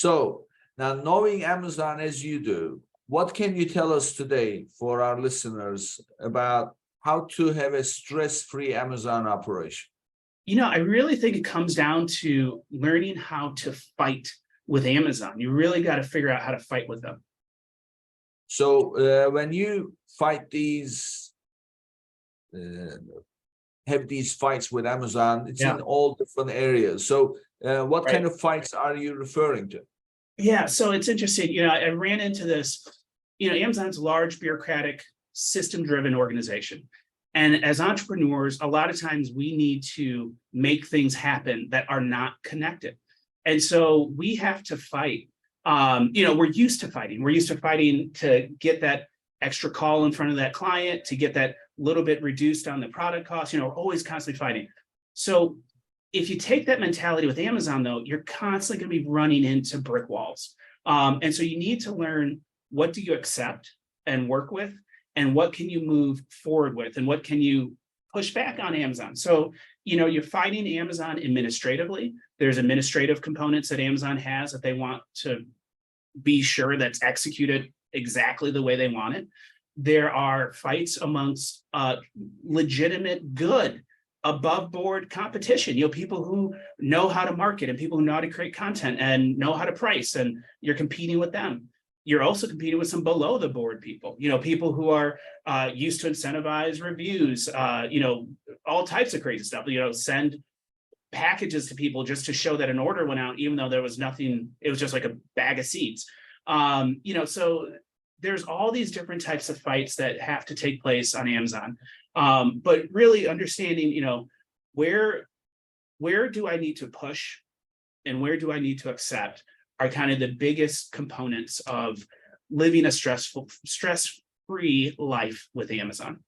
So now, knowing Amazon as you do, what can you tell us today for our listeners about how to have a stress-free Amazon operation? I really think it comes down to learning how to fight with Amazon. You really got to figure out how to fight with them. So when you fight have these fights with Amazon, it's Yeah. in all different areas. So what kind Right. of fights are you referring to? Yeah. So it's interesting. I ran into this. Amazon's a large bureaucratic, system-driven organization. And as entrepreneurs, a lot of times we need to make things happen that are not connected. And so we have to fight. We're used to fighting. We're used to fighting to get that extra call in front of that client, to get that little bit reduced on the product cost. We're always constantly fighting. So if you take that mentality with Amazon, though, you're constantly going to be running into brick walls. And so you need to learn, what do you accept and work with, and what can you move forward with, and what can you push back on Amazon. So, you're fighting Amazon administratively. There's administrative components that Amazon has that they want to be sure that's executed exactly the way they want it. There are fights amongst legitimate, good, above board competition, people who know how to market and people who know how to create content and know how to price, and you're competing with them. You're also competing with some below the board people, people who are used to incentivize reviews, all types of crazy stuff, send packages to people just to show that an order went out, even though there was nothing, it was just like a bag of seeds. So there's all these different types of fights that have to take place on Amazon. But really understanding, where do I need to push and where do I need to accept are kind of the biggest components of living a stress-free life with Amazon.